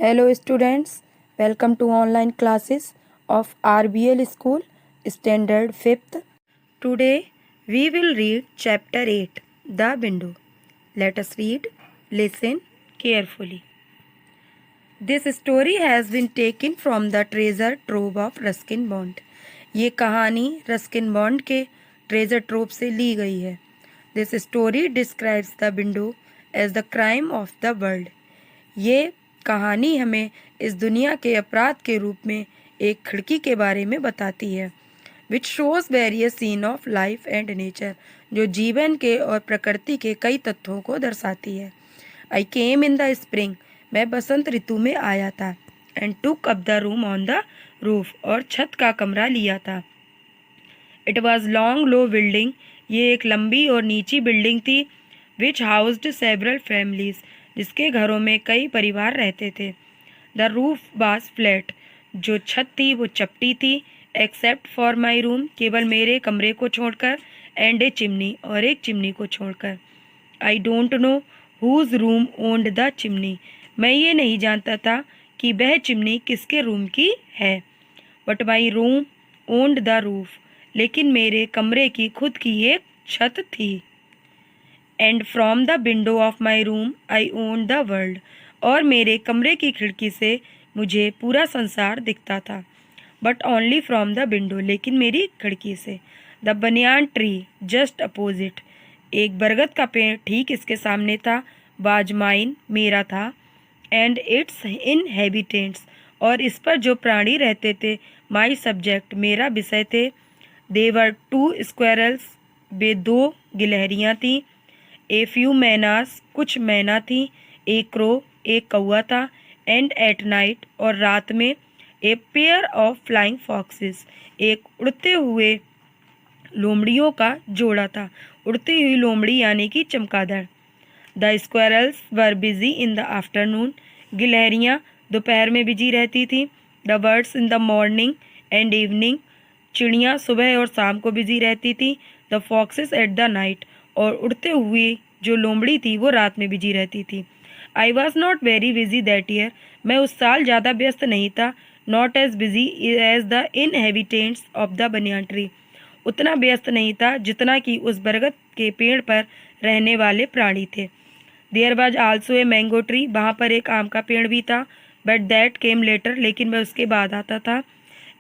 Hello students, welcome to online classes of RBL School Standard 5th. Today we will read chapter 8, The Window. Let us read, listen carefully. This story has been taken from the treasure trove of Ruskin Bond. ये कहानी Ruskin bond के treasure trove से ली गई है. This story describes the window as the crime of the world. ये कहानी हमें इस दुनिया के अपराध के रूप में एक खिड़की के बारे में बताती है. Which shows various scene of life and nature, जो जीवन के और प्रकृति के कई तत्वों को दर्शाती है. आई केम इन द स्प्रिंग, मैं बसंत ऋतु में आया था. And took up the room on the roof, और छत का कमरा लिया था. It was long low building, ये एक लंबी और नीची बिल्डिंग थी. विच हाउस्ड सेवरल फैमिलीज, जिसके घरों में कई परिवार रहते थे. द रूफ वाज फ्लैट, जो छत थी वो चपटी थी. एक्सेप्ट फॉर माई रूम, केवल मेरे कमरे को छोड़कर. एंड ए चिमनी, और एक चिमनी को छोड़कर. I don't know whose room owned the chimney, मैं ये नहीं जानता था कि वह चिमनी किसके रूम की है. But my room owned the roof, लेकिन मेरे कमरे की खुद की एक छत थी. And from the window of my room I own the world, और मेरे कमरे की खिड़की से मुझे पूरा संसार दिखता था. But only from the window, लेकिन मेरी खिड़की से. The banyan tree just opposite, एक बरगद का पेड़ ठीक इसके सामने था. वाज माइन, मेरा था. एंड इट्स इनहेबिटेंट्स, और इस पर जो प्राणी रहते थे. माई सब्जेक्ट, मेरा विषय थे. देवर 2 स्क्वेरल्स, वे 2 गिलहरियाँ थीं. ए फ्यू मैनास, कुछ मैना थी. ए क्रो, एक कौआ था. एंड एट नाइट, और रात में. A pair of flying foxes, एक उड़ते हुए लोमड़ियों का जोड़ा था. उड़ती हुई लोमड़ी यानी कि चमगादड़. The squirrels were busy in the afternoon, गिलहरियाँ दोपहर में बिजी रहती थी. The birds in the morning and evening, चिड़ियाँ सुबह और शाम को बिजी रहती थी. The foxes at the night, और उड़ते हुए जो लोमड़ी थी वो रात में बिजी रहती थी. I was not very busy that year, मैं उस साल ज़्यादा व्यस्त नहीं था. Not as busy as the inhabitants of the banyan tree, उतना व्यस्त नहीं था जितना कि उस बरगद के पेड़ पर रहने वाले प्राणी थे. There was also a mango tree, वहाँ पर एक आम का पेड़ भी था. बट दैट केम लेटर, लेकिन वह उसके बाद आता था.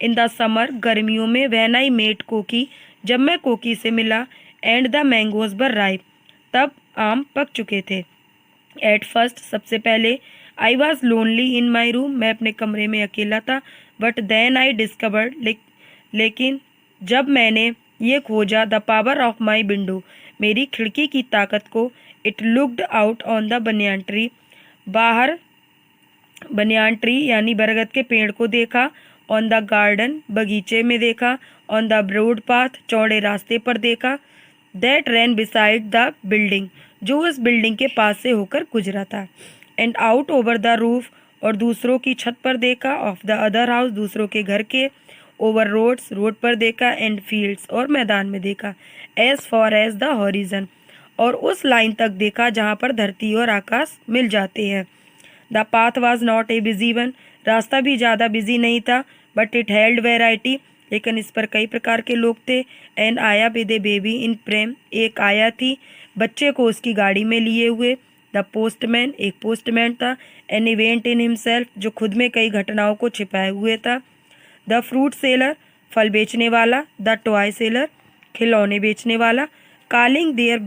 इन द समर, गर्मियों में. व्हेन आई मेट कोकी, जब मैं कोकी से मिला. And the mangoes were ripe, तब आम पक चुके थे. एट फर्स्ट, सबसे पहले. I was lonely in my room, मैं अपने कमरे में अकेला था. बट देन आई डिस्कवर्ड, लेकिन जब मैंने ये खोजा. The power of my window, मेरी खिड़की की ताकत को. It looked out on the banyan tree, बाहर बनियान ट्री यानी बरगद के पेड़ को देखा. ऑन द गार्डन, बगीचे में देखा. ऑन द ब्रॉड पाथ, चौड़े रास्ते पर देखा. That ran beside the building, जो उस बिल्डिंग के पास से होकर गुजरा था. And out over the roof, और दूसरों की छत पर देखा. ऑफ द अदर हाउस, दूसरों के घर के. ओवर रोड्स, रोड पर देखा. एंड फील्ड्स, और मैदान में देखा. As far as the horizon, और उस लाइन तक देखा जहाँ पर धरती और आकाश मिल जाते हैं. The path was not a busy one, रास्ता भी ज़्यादा बिजी नहीं था. बट इट हेल्ड वेराइटी, लेकिन इस पर कई प्रकार के लोग थे. एंड आया विद ए बेबी इन प्रेम, एक आया थी बच्चे को उसकी गाड़ी में लिए हुए. द पोस्टमैन, एक पोस्टमैन था. एन इवेंट इन हिमसेल्फ, जो खुद में कई घटनाओं को छिपाए हुए था. द फ्रूट सेलर, फल बेचने वाला. द टॉय सेलर, खिलौने बेचने वाला. कॉलिंग देयर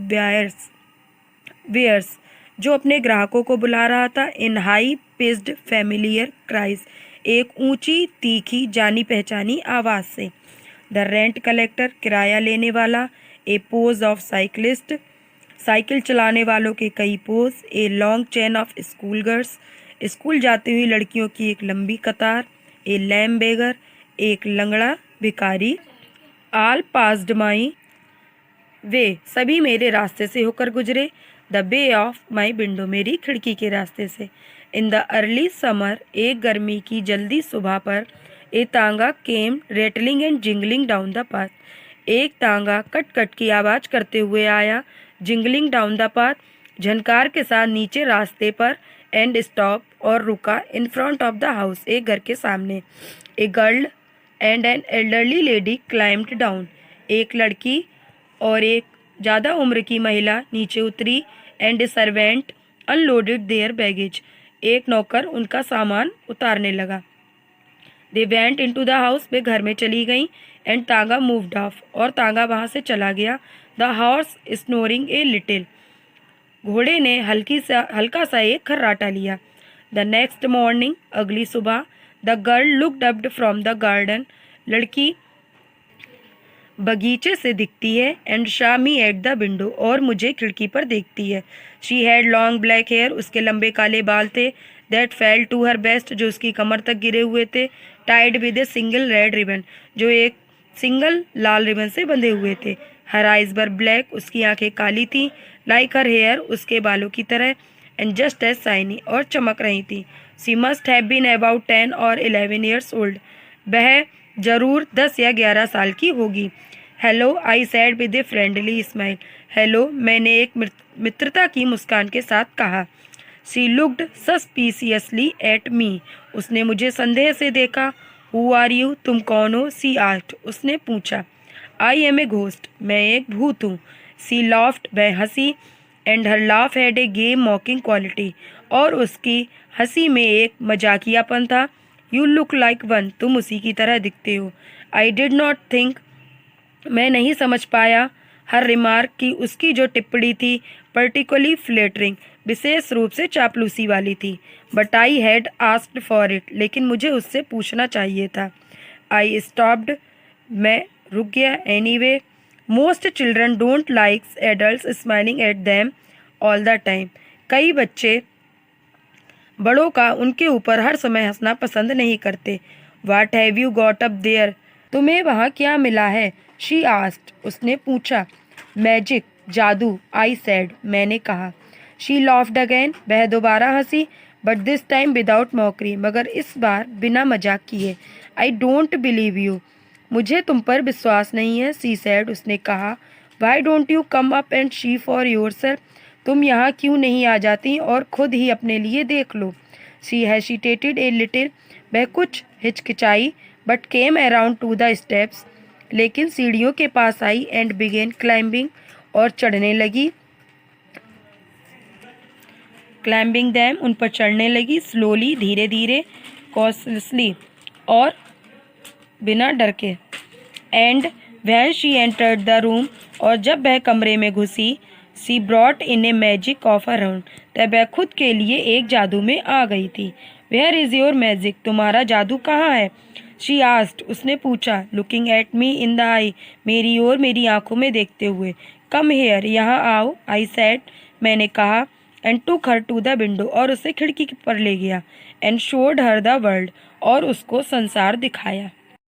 वेयर्स, जो अपने ग्राहकों को बुला रहा था. इन हाई पिच्ड फैमिलियर क्राइज, एक ऊंची तीखी जानी पहचानी आवाज़ से. द रेंट कलेक्टर, किराया लेने वाला. ए पोज ऑफ साइकिलिस्ट, साइकिल चलाने वालों के कई pose. A long chain of school girls, school जाती हुई लड़कियों की एक लंबी कतार. ए लैम बेगर, एक लंगड़ा भिखारी. आल पास्ड माई, वे सभी मेरे रास्ते से होकर गुजरे. The way of my window, मेरी खिड़की के रास्ते से. इन द अर्ली समर, एक गर्मी की जल्दी सुबह पर. A tonga came rattling and jingling down the path, एक तांगा कट कट की आवाज़ करते हुए आया. जिंगलिंग डाउन द पाथ, झनकार के साथ नीचे रास्ते पर. एंड स्टॉप और रुका in front of the house, एक घर के सामने। A girl and an elderly lady climbed down, एक लड़की और एक ज़्यादा उम्र की महिला नीचे उतरी। And servant unloaded their baggage, एक नौकर उनका सामान उतारने लगा। They went into the house, वे घर में चली गईं। एंड तांगा मूव्ड ऑफ, और तांगा वहाँ से चला गया। The horse snoring a little, घोड़े ने हल्का सा एक खर्राटा लिया। द नेक्स्ट मॉर्निंग, अगली सुबह। The girl looked up from the garden, लड़की बगीचे से दिखती है। And saw me at the window, और मुझे खिड़की पर देखती है। She had long black hair, उसके लंबे काले बाल थे। That fell to her best, जो उसकी कमर तक गिरे हुए थे। Tied with a single red ribbon, जो एक सिंगल लाल रिबन से बंधे हुए थे। हर आइज वर ब्लैक, उसकी आंखें काली थी। लाइक हर हेयर, उसके बालों की तरह। एंड जस्ट एज शाइनी, और चमक रही थी। She must have been about 10 or 11 years old, वह जरूर 10 या 11 साल की होगी। Hello, I sad with a friendly smile, hello, मैंने एक मित्रता की मुस्कान के साथ कहा। She looked suspiciously at me, उसने मुझे संदेह से देखा। हु आर यू, तुम कौन हो? सी आस्क्ड, उसने पूछा। आई एम ए घोस्ट, मैं एक भूत हूँ। सी लाफ्ड, वह हंसी। And her laugh had a gay mocking quality, और उसकी हंसी में एक मजाकियापन था। यू लुक लाइक वन, तुम उसी की तरह दिखते हो। आई डिड नॉट थिंक, मैं नहीं समझ पाया। हर रिमार्क की, उसकी जो टिप्पणी थी, पर्टिकुलरली फ्लेटरिंग, विशेष रूप से चापलूसी वाली थी। But I had asked for it, लेकिन मुझे उससे पूछना चाहिए था। आई स्टॉप्ड, मैं रुक गया। Anyway, most children don't like adult smiling at them all the time, कई बच्चे बड़ों का उनके ऊपर हर समय हंसना पसंद नहीं करते। What have you got up there, तुम्हें वहाँ क्या मिला है? शी आस्क्ड, उसने पूछा। मैजिक, जादू, आई सेड, मैंने कहा। शी लाफ्ड अगेन, वह दोबारा हंसी। But this time without mockery, मगर इस बार बिना मजाक किए। आई डोंट बिलीव यू, मुझे तुम पर विश्वास नहीं है। सी सेड, उसने कहा। Why don't you come up and see for yourself, तुम यहाँ क्यों नहीं आ जाती और खुद ही अपने लिए देख लो। शी हेसिटेटेड ए लिटिल, वह कुछ हिचकिचाई। But came around to the steps, लेकिन सीढ़ियों के पास आई। एंड बिगेन क्लाइंबिंग, और चढ़ने लगी। क्लाइंबिंग दैम, उन पर चढ़ने लगी। स्लोली, धीरे धीरे। कॉशलेसली, और बिना डर के। And when she entered the room, और जब वह कमरे में घुसी। She brought in a magic of her own, तब वह खुद के लिए एक जादू में आ गई थी। वेयर इज योर मैजिक, तुम्हारा जादू कहाँ है? शी आस्क्ड, उसने पूछा। Looking at me in the eye, मेरी ओर मेरी आंखों में देखते हुए। कम हेयर, यहाँ आओ, आई सेड, मैंने कहा। And took her to the window, और उसे खिड़की पर ले गया। And showed her the world, और उसको संसार दिखाया।